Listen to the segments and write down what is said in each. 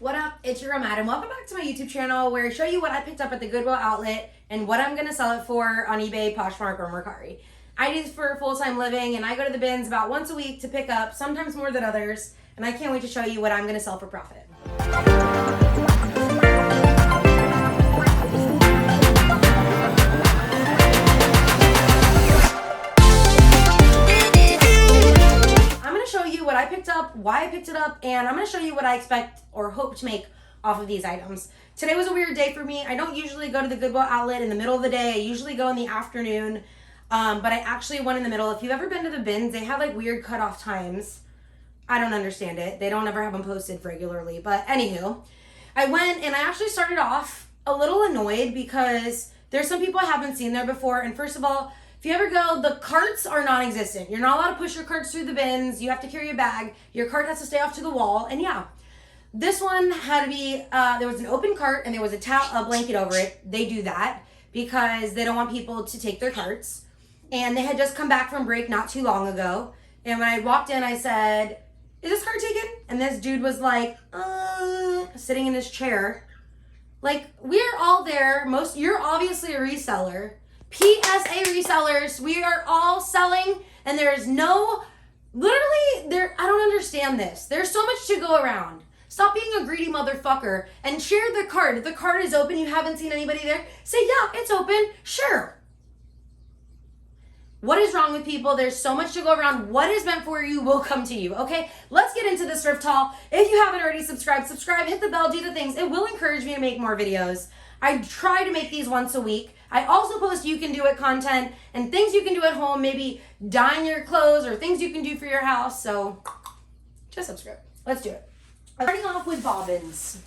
What up? It's your girl Matt, and welcome back to my YouTube channel where I show you what I picked up at the Goodwill Outlet and what I'm going to sell it for on eBay, Poshmark, or Mercari. I do this for full-time living, and I go to the bins about once a week to pick up, sometimes more than others, and I can't wait to show you what I'm going to sell for profit. What I picked up, why I picked it up, and I'm going to show you what I expect or hope to make off of these items. Today was a weird day for me. I don't usually go to the Goodwill Outlet in the middle of the day. I usually go in the afternoon, but I actually went in the middle. If you've ever been to the bins, they have like weird cutoff times. I don't understand it. They don't ever have them posted regularly, but anywho, I went and I actually started off a little annoyed because there's some people I haven't seen there before, and first of all, if you ever go, the carts are non-existent. You're not allowed to push your carts through the bins. You have to carry a bag. Your cart has to stay off to the wall. And yeah, this one had to be, there was an open cart and there was a blanket over it. They do that because they don't want people to take their carts. And they had just come back from break not too long ago. And when I walked in, I said, "Is this cart taken?" And this dude was like, sitting in his chair. Like, we're all there. You're obviously a reseller. PSA resellers, we are all selling, and there's no, literally, I don't understand this. There's so much to go around. Stop being a greedy motherfucker and share the cart. If the cart is open, you haven't seen anybody there, say, yeah, it's open, sure. What is wrong with people? There's so much to go around. What is meant for you will come to you, okay? Let's get into this thrift haul. If you haven't already subscribed, hit the bell, do the things. It will encourage me to make more videos. I try to make these once a week. I also post you can do it content and things you can do at home, maybe dyeing your clothes or things you can do for your house. So just subscribe. Let's do it. Starting off with bobbins.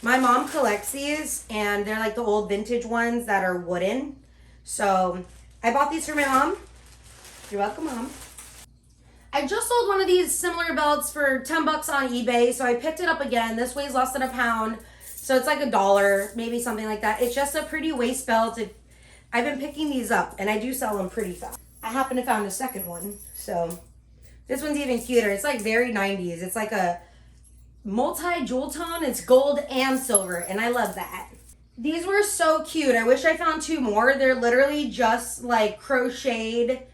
My mom collects these, and they're like the old vintage ones that are wooden. So I bought these for my mom. You're welcome, Mom. I just sold one of these similar belts for 10 bucks on eBay, so I picked it up again. This weighs less than a pound. So it's like $1, maybe something like that. It's just a pretty waist belt. I've been picking these up, and I do sell them pretty fast. I happen to found a second one, so this one's even cuter. It's like very 90s. It's like a multi-jewel tone. It's gold and silver, and I love that. These were so cute. I wish I found two more. They're literally just like crocheted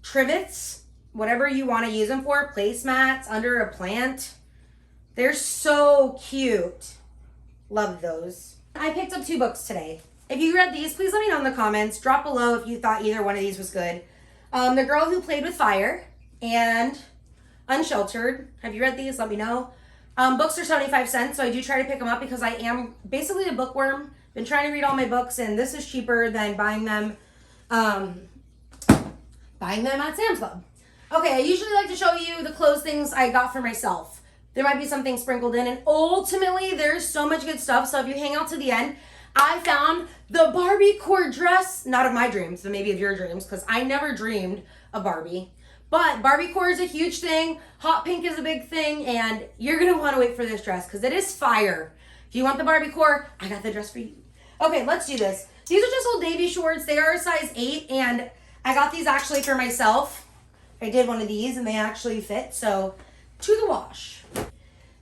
trivets, whatever you want to use them for, placemats under a plant. They're so cute. Love those. I picked up 2 books today. If you read these, please let me know in the comments. Drop below if you thought either one of these was good. The Girl Who Played with Fire and Unsheltered. Have you read these? Let me know. Books are 75 cents, so I do try to pick them up because I am basically a bookworm. Been trying to read all my books, and this is cheaper than buying them at Sam's Club. Okay, I usually like to show you the clothes things I got for myself. There might be something sprinkled in, and ultimately there's so much good stuff. So if you hang out to the end, I found the Barbiecore dress, not of my dreams, but maybe of your dreams, because I never dreamed of Barbie. But Barbiecore is a huge thing. Hot pink is a big thing, and you're going to want to wait for this dress because it is fire. If you want the Barbiecore, I got the dress for you. Okay, let's do this. These are just old navy shorts. They are a size 8, and I got these actually for myself. I did one of these, and they actually fit, so to the wash.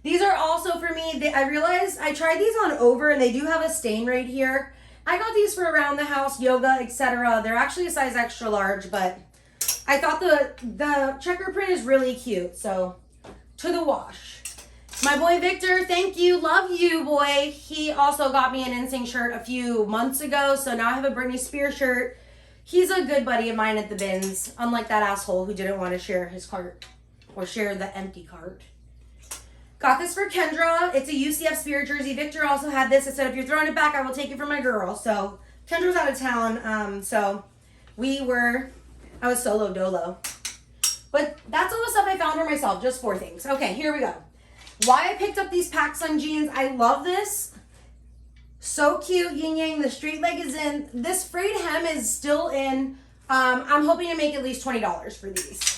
These are also for me. I realized I tried these on over, and they do have a stain right here. I got these for around the house, yoga, etc. They're actually a size extra large, but I thought the checker print is really cute, so to the wash. My boy Victor, thank you, love you, boy. He also got me an NSYNC shirt a few months ago, so now I have a Britney Spears shirt. He's a good buddy of mine at the bins, unlike that asshole who didn't want to share his cart or share the empty cart. Got this for Kendra. It's a UCF Spirit jersey. Victor also had this. It said, if you're throwing it back, I will take it for my girl. So Kendra's out of town. So I was solo dolo. But that's all the stuff I found for myself. Just 4 things. Okay, here we go. Why I picked up these PacSun jeans. I love this. So cute. Yin yang. The straight leg is in. This frayed hem is still in. I'm hoping to make at least $20 for these.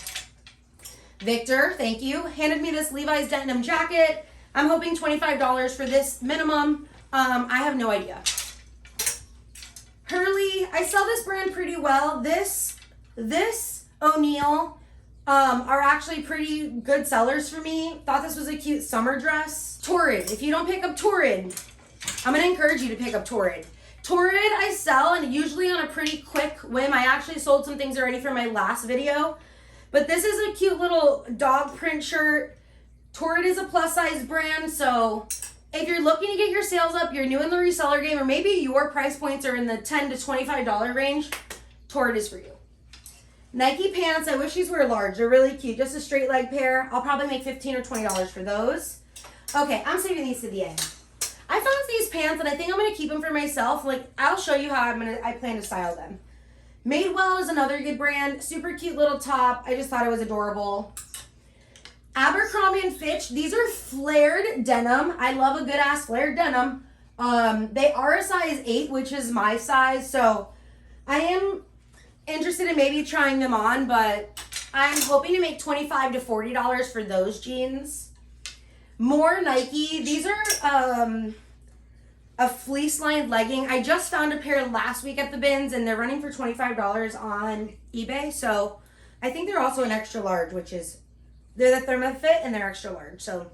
Victor, thank you, handed me this Levi's denim jacket. I'm hoping $25 for this minimum. I have no idea. Hurley, I sell this brand pretty well. This O'Neill are actually pretty good sellers for me. Thought this was a cute summer dress. Torrid. If you don't pick up Torrid, I'm going to encourage you to pick up Torrid. Torrid I sell, and usually on a pretty quick whim. I actually sold some things already for my last video. But this is a cute little dog print shirt. Torrid is a plus size brand, so if you're looking to get your sales up, you're new in the reseller game, or maybe your price points are in the $10 to $25 range, Torrid is for you. Nike pants, I wish these were large. They're really cute. Just a straight leg pair. I'll probably make $15 or $20 for those. Okay, I'm saving these to the end. I found these pants and I think I'm going to keep them for myself. Like, I'll show you how I plan to style them. Madewell is another good brand. Super cute little top. I just thought it was adorable. Abercrombie and Fitch. These are flared denim. I love a good ass flared denim. They are a size 8, which is my size. So I am interested in maybe trying them on, but I'm hoping to make $25 to $40 for those jeans. More Nike. These are a fleece lined legging. I just found a pair last week at the bins and they're running for $25 on eBay. So I think they're also an extra large, which is, they're the Thermofit and they're extra large. So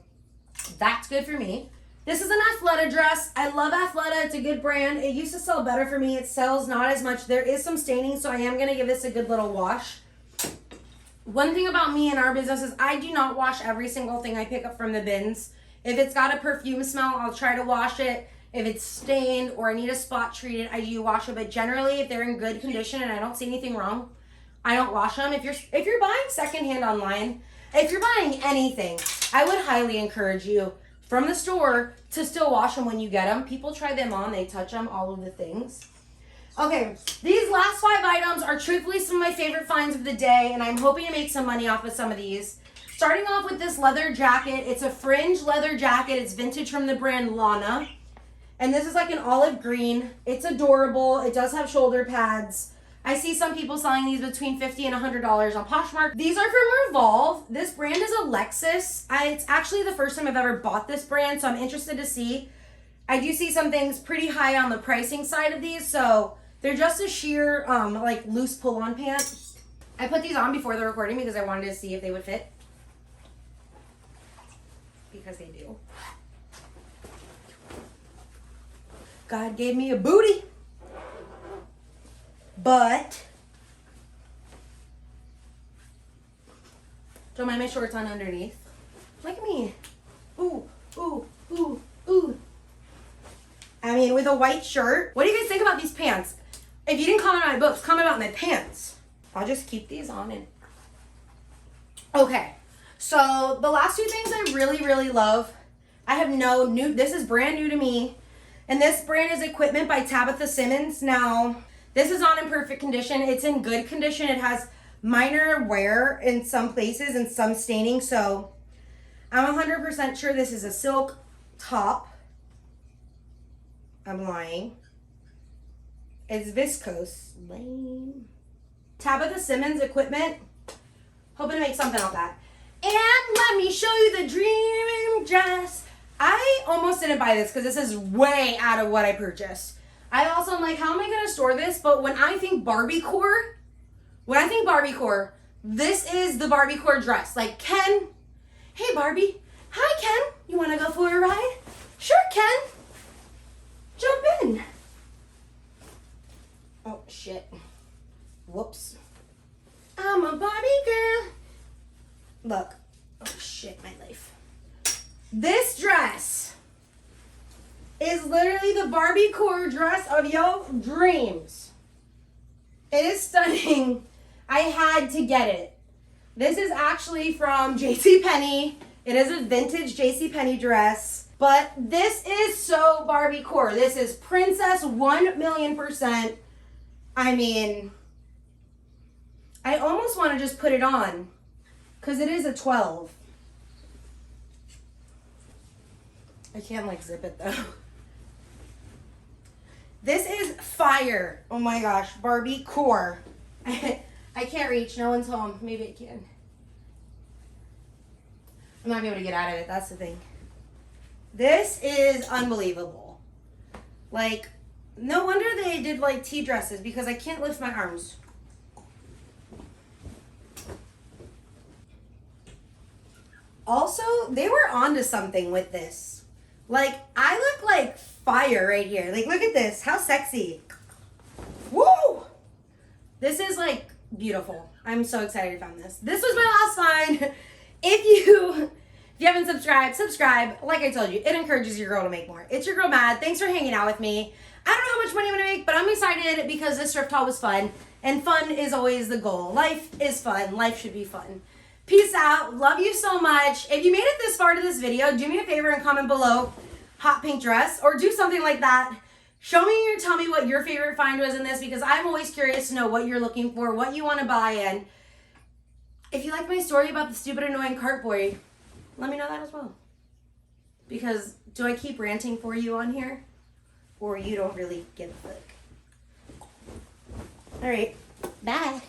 that's good for me. This is an Athleta dress. I love Athleta. It's a good brand. It used to sell better for me. It sells not as much. There is some staining, so I am going to give this a good little wash. One thing about me and our business is I do not wash every single thing I pick up from the bins. If it's got a perfume smell, I'll try to wash it. If it's stained or I need a spot treated, I do wash it. But generally, if they're in good condition and I don't see anything wrong, I don't wash them. If you're buying secondhand online, if you're buying anything, I would highly encourage you from the store to still wash them when you get them. People try them on, they touch them, all of the things. Okay, these last 5 items are truthfully some of my favorite finds of the day, and I'm hoping to make some money off of some of these. Starting off with this leather jacket. It's a fringe leather jacket. It's vintage from the brand Lana. And this is like an olive green. It's adorable. It does have shoulder pads. I see some people selling these between $50 and $100 on Poshmark. These are from Revolve. This brand is a Lexus. It's actually the first time I've ever bought this brand, so I'm interested to see. I do see some things pretty high on the pricing side of these, so they're just a sheer, like loose pull-on pant. I put these on before the recording because I wanted to see if they would fit. Because they do. God gave me a booty. But don't mind my shorts on underneath. Look at me. Ooh, ooh, ooh, ooh. I mean, with a white shirt. What do you guys think about these pants? If you didn't comment on my books, comment about my pants. I'll just keep these on and... Okay. So the last 2 things I really, really love. I have this is brand new to me. And this brand is Equipment by Tabitha Simmons. Now, this is on in perfect condition. It's in good condition. It has minor wear in some places and some staining. So I'm 100% sure this is a silk top. I'm lying. It's viscose. Lame. Tabitha Simmons Equipment. Hoping to make something of that. And let me show you the dream dress. I almost didn't buy this because this is way out of what I purchased. I also am like, how am I going to store this? But when I think Barbiecore, this is the Barbiecore dress. Like, Ken, hey Barbie, hi Ken, you want to go for a ride? Sure, Ken, jump in. Oh, shit. Whoops. I'm a Barbie girl. Look. Oh, shit, my life. This dress is literally the Barbiecore dress of your dreams. It is stunning. I had to get it. This is actually from JCPenney. It is a vintage JCPenney dress. But this is so Barbiecore. This is Princess 1,000,000%. I mean, I almost want to just put it on because it is a 12. I can't like zip it though. This is fire. Oh my gosh, Barbiecore. I can't reach, no one's home. Maybe I can. I'm not gonna be able to get out of it, that's the thing. This is unbelievable. Like, no wonder they did like tea dresses because I can't lift my arms. Also, they were onto something with this. Like, I look like fire right here. Like, look at this. How sexy. Woo! This is, like, beautiful. I'm so excited I found this. This was my last find. If you haven't subscribed, subscribe. Like I told you, it encourages your girl to make more. It's your girl Mad. Thanks for hanging out with me. I don't know how much money I'm going to make, but I'm excited because this thrift haul was fun. And fun is always the goal. Life is fun. Life should be fun. Peace out. Love you so much. If you made it this far to this video, do me a favor and comment below hot pink dress or do something like that. Show me or tell me what your favorite find was in this because I'm always curious to know what you're looking for, what you want to buy. And if you like my story about the stupid annoying cart boy, let me know that as well. Because do I keep ranting for you on here? Or you don't really give a fuck? All right. Bye.